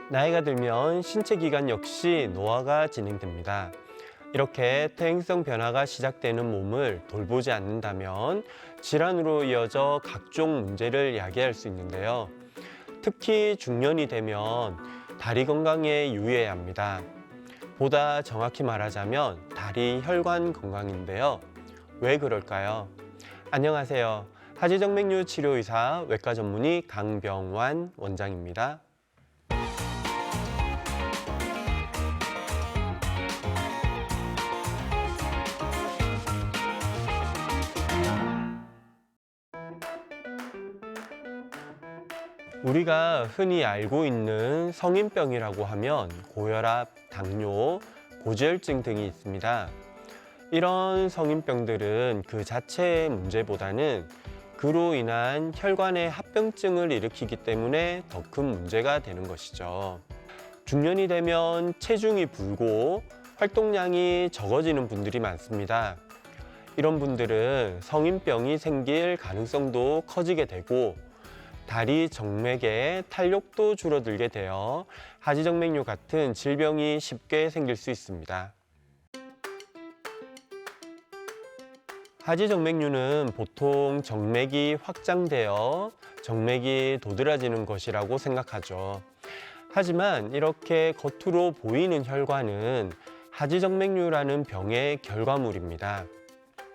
나이가 들면 신체 기관 역시 노화가 진행됩니다. 이렇게 퇴행성 변화가 시작되는 몸을 돌보지 않는다면 질환으로 이어져 각종 문제를 야기할 수 있는데요. 특히 중년이 되면 다리 건강에 유의해야 합니다. 보다 정확히 말하자면 다리 혈관 건강인데요. 왜 그럴까요? 안녕하세요. 하지정맥류 치료의사 외과 전문의 강병완 원장입니다. 우리가 흔히 알고 있는 성인병이라고 하면 고혈압, 당뇨, 고지혈증 등이 있습니다. 이런 성인병들은 그 자체의 문제보다는 그로 인한 혈관의 합병증을 일으키기 때문에 더 큰 문제가 되는 것이죠. 중년이 되면 체중이 불고 활동량이 적어지는 분들이 많습니다. 이런 분들은 성인병이 생길 가능성도 커지게 되고 다리 정맥의 탄력도 줄어들게 되어 하지정맥류 같은 질병이 쉽게 생길 수 있습니다. 하지정맥류는 보통 정맥이 확장되어 정맥이 도드라지는 것이라고 생각하죠. 하지만 이렇게 겉으로 보이는 혈관은 하지정맥류라는 병의 결과물입니다.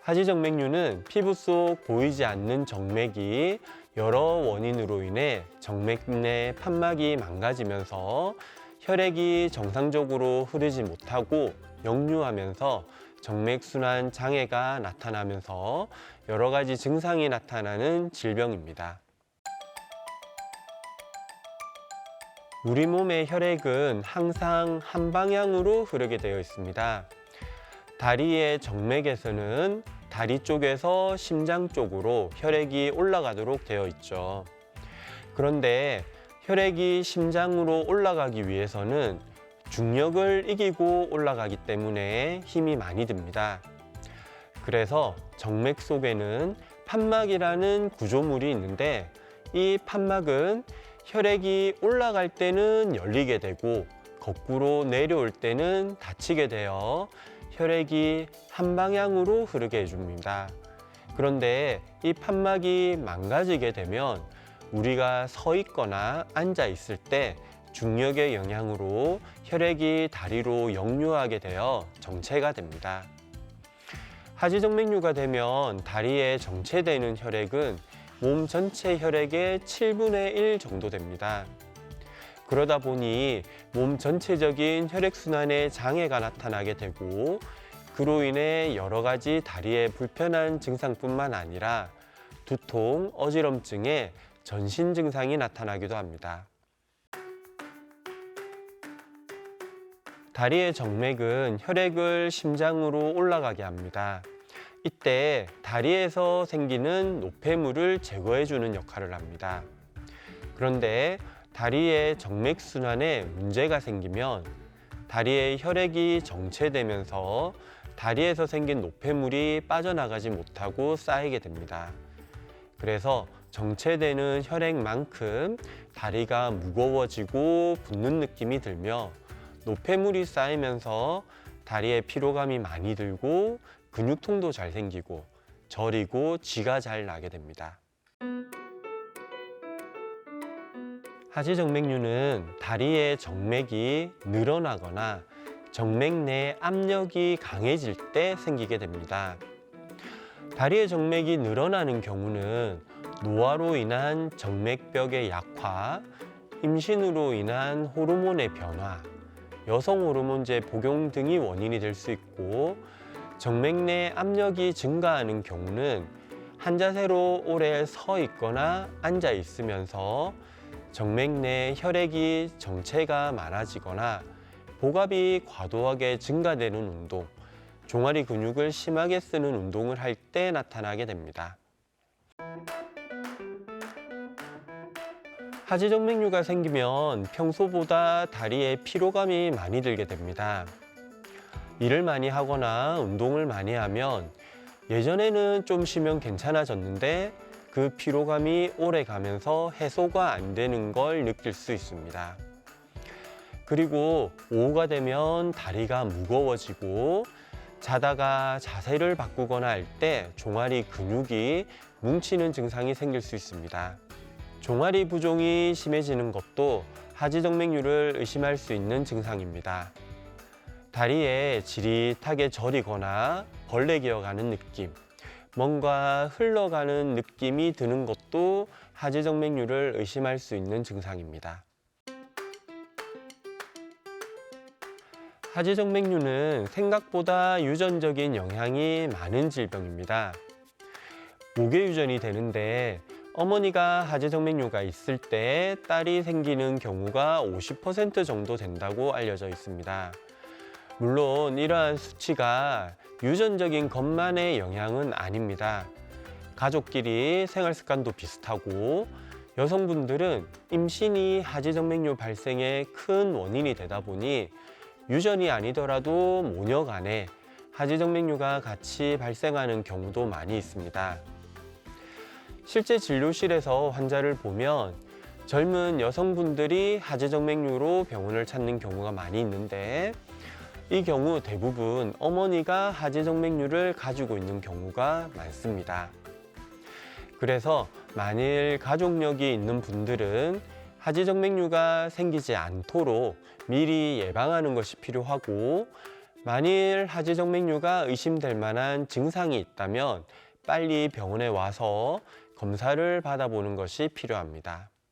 하지정맥류는 피부 속 보이지 않는 정맥이 여러 원인으로 인해 정맥 내 판막이 망가지면서 혈액이 정상적으로 흐르지 못하고 역류하면서 정맥순환 장애가 나타나면서 여러 가지 증상이 나타나는 질병입니다. 우리 몸의 혈액은 항상 한 방향으로 흐르게 되어 있습니다. 다리의 정맥에서는 다리 쪽에서 심장 쪽으로 혈액이 올라가도록 되어 있죠. 그런데 혈액이 심장으로 올라가기 위해서는 중력을 이기고 올라가기 때문에 힘이 많이 듭니다. 그래서 정맥 속에는 판막이라는 구조물이 있는데 이 판막은 혈액이 올라갈 때는 열리게 되고 거꾸로 내려올 때는 닫히게 되어 혈액이 한 방향으로 흐르게 해줍니다. 그런데 이 판막이 망가지게 되면 우리가 서 있거나 앉아 있을 때 중력의 영향으로 혈액이 다리로 역류하게 되어 정체가 됩니다. 하지정맥류가 되면 다리에 정체되는 혈액은 몸 전체 혈액의 7분의 1 정도 됩니다. 그러다 보니 몸 전체적인 혈액순환에 장애가 나타나게 되고 그로 인해 여러 가지 다리에 불편한 증상뿐만 아니라 두통, 어지럼증에 전신 증상이 나타나기도 합니다. 다리의 정맥은 혈액을 심장으로 올라가게 합니다. 이때 다리에서 생기는 노폐물을 제거해주는 역할을 합니다. 그런데 다리의 정맥순환에 문제가 생기면 다리의 혈액이 정체되면서 다리에서 생긴 노폐물이 빠져나가지 못하고 쌓이게 됩니다. 그래서 정체되는 혈액만큼 다리가 무거워지고 붓는 느낌이 들며 노폐물이 쌓이면서 다리에 피로감이 많이 들고 근육통도 잘 생기고 저리고 쥐가 잘 나게 됩니다. 하지정맥류는 다리의 정맥이 늘어나거나 정맥 내 압력이 강해질 때 생기게 됩니다. 다리의 정맥이 늘어나는 경우는 노화로 인한 정맥벽의 약화, 임신으로 인한 호르몬의 변화, 여성 호르몬제 복용 등이 원인이 될 수 있고 정맥 내 압력이 증가하는 경우는 한 자세로 오래 서 있거나 앉아 있으면서 정맥 내 혈액이 정체가 많아지거나 복압이 과도하게 증가되는 운동, 종아리 근육을 심하게 쓰는 운동을 할 때 나타나게 됩니다. 하지정맥류가 생기면 평소보다 다리에 피로감이 많이 들게 됩니다. 일을 많이 하거나 운동을 많이 하면 예전에는 좀 쉬면 괜찮아졌는데 그 피로감이 오래 가면서 해소가 안 되는 걸 느낄 수 있습니다. 그리고 오후가 되면 다리가 무거워지고 자다가 자세를 바꾸거나 할 때 종아리 근육이 뭉치는 증상이 생길 수 있습니다. 종아리 부종이 심해지는 것도 하지정맥류를 의심할 수 있는 증상입니다. 다리에 지릿하게 저리거나 벌레 기어가는 느낌, 뭔가 흘러가는 느낌이 드는 것도 하지정맥류를 의심할 수 있는 증상입니다. 하지정맥류는 생각보다 유전적인 영향이 많은 질병입니다. 목에 유전이 되는데 어머니가 하지정맥류가 있을 때 딸이 생기는 경우가 50% 정도 된다고 알려져 있습니다. 물론 이러한 수치가 유전적인 것만의 영향은 아닙니다. 가족끼리 생활 습관도 비슷하고 여성분들은 임신이 하지정맥류 발생의 큰 원인이 되다 보니 유전이 아니더라도 모녀 간에 하지정맥류가 같이 발생하는 경우도 많이 있습니다. 실제 진료실에서 환자를 보면 젊은 여성분들이 하지정맥류로 병원을 찾는 경우가 많이 있는데 이 경우 대부분 어머니가 하지정맥류를 가지고 있는 경우가 많습니다. 그래서 만일 가족력이 있는 분들은 하지정맥류가 생기지 않도록 미리 예방하는 것이 필요하고, 만일 하지정맥류가 의심될 만한 증상이 있다면 빨리 병원에 와서 검사를 받아보는 것이 필요합니다.